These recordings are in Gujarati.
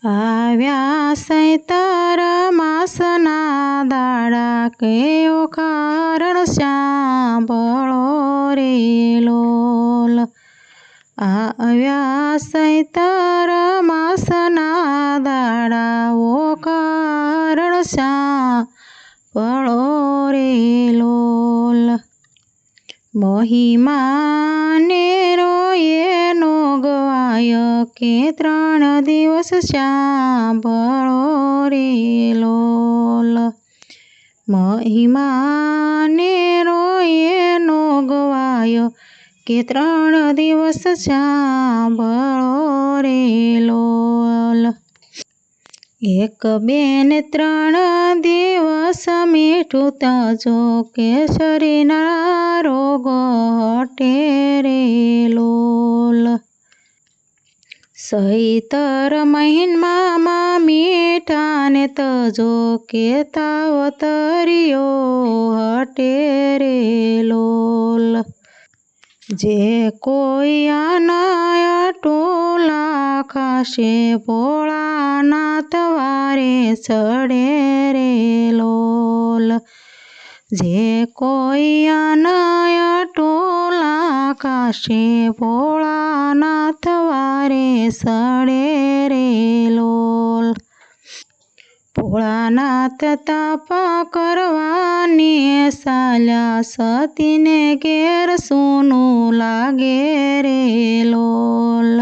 આવ્યા સૈતર માસના દાડા કેવો કારણ સાંભળો રે લોલ. આવ્યા સૈતર માસના દાડા ઓ કારણ સાંભળો રે લોલ. મહિમાને રોયેનો ગવાય કે 3 દિવસ સાંભળો રે લોલ. મહિમાને રોયેનો ગવાય કે 3 દિવસ સાંભળો રે લોલ. 1, 2 ને 3 દિવસ મીઠું તજો કે શરીરના રોગ હટે રે લોલ. સૈતર મહિનામાં મીઠાને તજો કે તાવ તરિયો હટે રે લોલ. જે કોઈ આના ટોલા ખાશે ભોળાનાથ વારે ચડે રે લોલ. જે કોઈ આના ટોલા ખાશે ભોળાનાથ વારે ચડે રે લોલ. ભોળાનાથ તાપા કરવાની ચાલ્યા સતીને ઘેર સૂનું લાગે રે લોલ.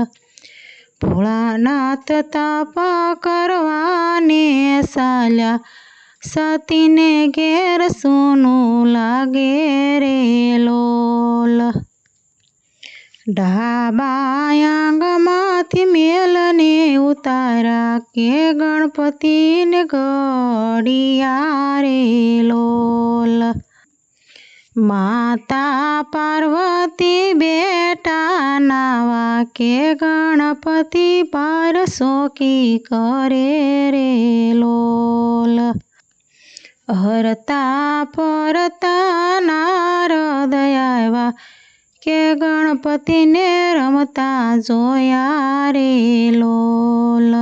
ભોળાનાથ તાપા કરવાની ચાલ્યા સતીને ઘેર સૂનું લાગે રે લોલ. ડાબા આંગમાંથી મેલને ઉતારા કે ગણપતિને ઘડિયા રે લોલ. માતા પાર્વતી બેટા નાવા કે ગણપતિ પાર શોકી કરે રે લોલ. હરતા ફરતા નારદ આવ્યા કે ગણપતિને રમતા જોયા રે લોલ.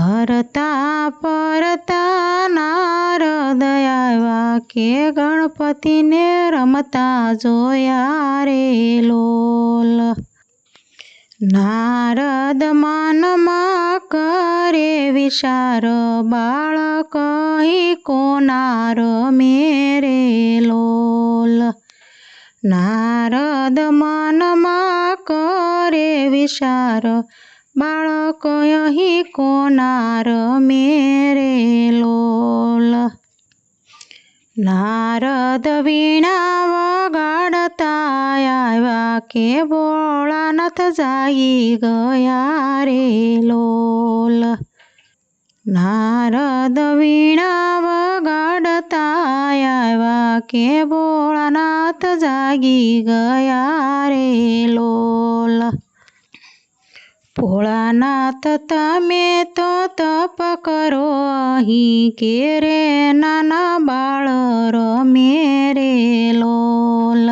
હરતા ફરતા નારદ આવ્યા કે ગણપતિને રમતા જોયા રે લોલ. નારદ મનમાં કરે વિચાર બાળક કોના રમે રે લોલ. નારદ મનમાં કરે વિચાર બાળક અહીં કોના રમે રે લોલ. નારદ વીણા વગાડતા આવ્યા કે ભોળાનાથ જાગી ગયા રે લોલ. નારદ વીણા વગાડતા આવ્યા કે ભોળાનાથ જાગી ગયા રે લોલ. ભોળાનાથ તમે તો તપ કરો અહીં કે રે નાના બાળ રમે રે લોલ.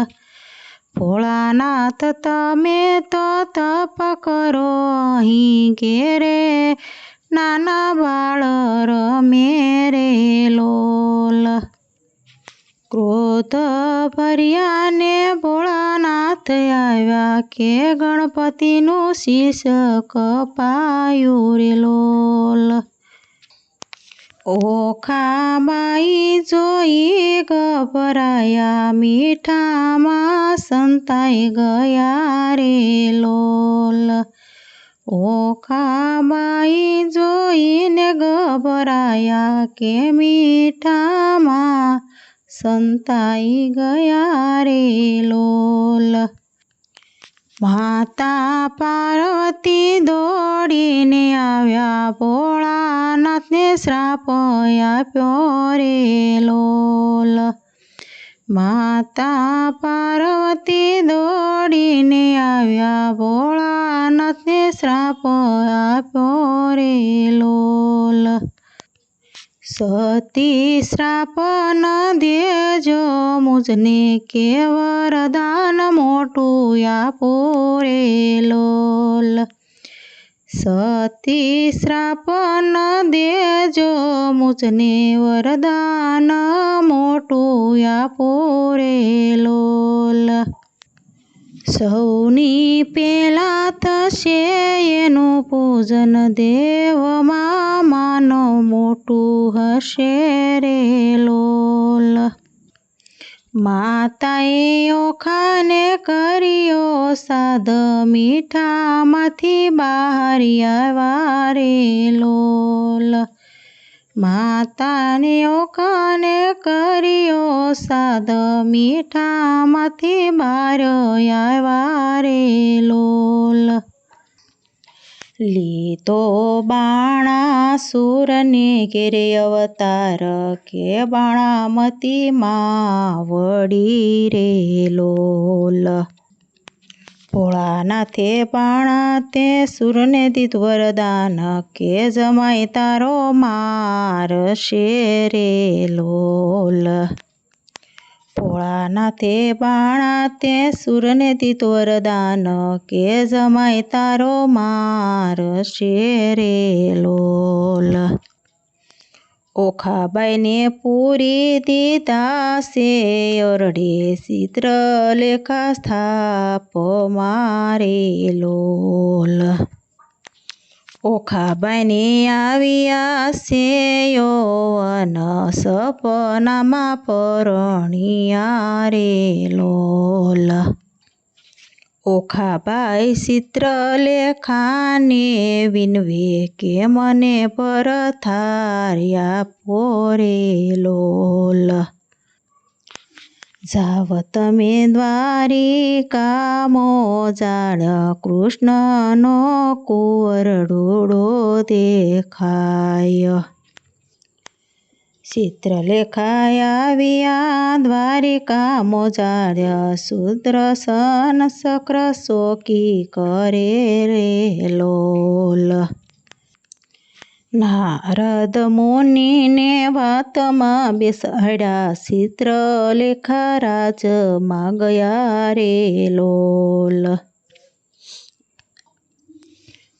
ભોળાનાથ તમે તો તપ કરો અહીં કે રે નાના બાળ રમે રે લોલ. ક્રોધ ભર્યાને ભોળાનાથ આવ્યા કે ગણપતિનું શીશ કપાયું રે લોલ. ઓખાબાઈ જોઈ ગભરાયા મીઠામાં સંતાઈ ગયા રે લોલ. ઓખાબાઈ જોઈને ગભરાયા કે મીઠામાં સંતાઈ ગયા રે લોલ. માતા પાર્વતી દોડીને આવ્યા ભોળાનાથને શ્રાપ આપ્યો રે લોલ. માતા પાર્વતી દોડીને આવ્યા ભોળાનાથને શ્રાપ આપ્યો રે લોલ. સતી શ્રાપ ન દેજો મુજને કે વરદાન મોટું આપો રે લોલ. સતી શ્રાપ ન દેજો મુજને વરદાન મોટું આપો રે લોલ. સૌની પેલા થશે એનું પૂજન દેવમાં માનો મોટું હશે રે લોલ. માતાએ ઓખાને કર્યો સાદ મીઠામાંથી બહાર આવ્યા રે લોલ. માતાને ઓખાને કર્યો સાદ મીઠામાંથી બહાર આવ્યા રે લોલ. લીધો બાણાસુરને ઘેરે અવતાર કે બાણામતી માં વળી રે લોલ. ભોળાનાથે બાણા તે સુરને દીધું વરદાન કે જમાય તારો મારશે રે લોલ. ભોળાનાથે બાણા તે સુરને દીધું વરદાન કે જમાય તારો મારશે રે લોલ. ઓખાબાઈને પૂરી દીધા છે અરડે ચિત્રલેખા સ્થાપ મારે લોલ. ઓખાબાઈને આવ્યા છે યૌવન સપનામાં પરણ્યા રે લોલ. ઓખાબાઈ ચિત્રલેખાને વિનવે કે મને પરથાર્યા પોરે લોલ. જાવ તમે દ્વારિકામો જાળ કૃષ્ણનો કુંવરડોળો દેખાય. ચિત્રલેખા આવ્યા દ્વારિકા મોજાડ્યા સુદર્શન ચક્ર ચોકી કરે રે લોલ. નારદ મુનિને વાતમાં બેસાડ્યા ચિત્રલેખા રાજમાં ગયા રે લોલ.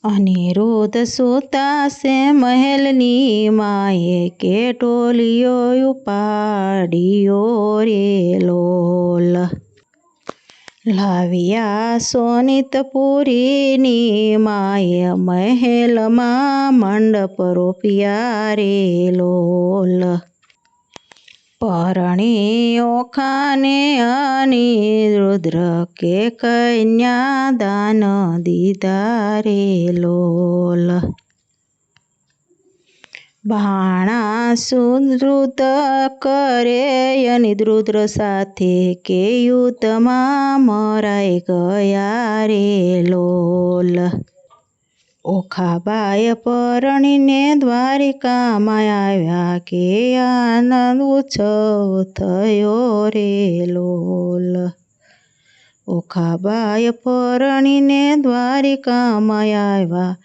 અનિરુદ્ધ સૂતા છે મહેલની માએ કે ટોલિયો ઉપાડ્યો રે લોલ. લાવ્યા સોનિતપુરીની માએ મહેલમાં મંડપ રોપ્યા રે લોલ. પરણી ઓખાને અનિરુદ્ર કે કન્યા દાન દીધા રે લોલ. બાણાસુર કરે અનિરુદ્ર સાથે કે યુદ્ધમાં મરાઈ ગયા રે લોલ. ઓખાબાએ પરણીને દ્વારિકામાં આવ્યા કે આનંદ ઉત્સવ થયો રે લોલ. ઓખાબાએ પરણીને દ્વારિકામાં આવ્યા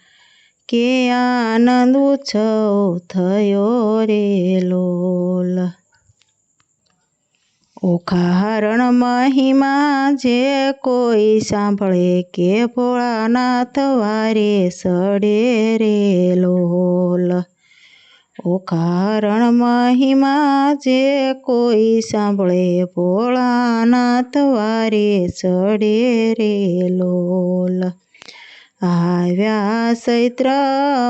કે આનંદ ઉત્સવ થયો રે લોલ. ઓખાહરણ મહિમા જે કોઈ સાંભળે કે ભોળાનાથ વારે સડે રે લોલ. ઓખાહરણ મહિમા જે કોઈ સાંભળે ભોળાનાથ વારે સડે રે લોલ. આવ્યા ચૈત્ર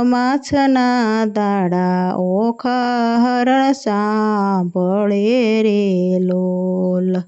માસના દાડા ઓખાહરણ સાંભળે રે લોલ.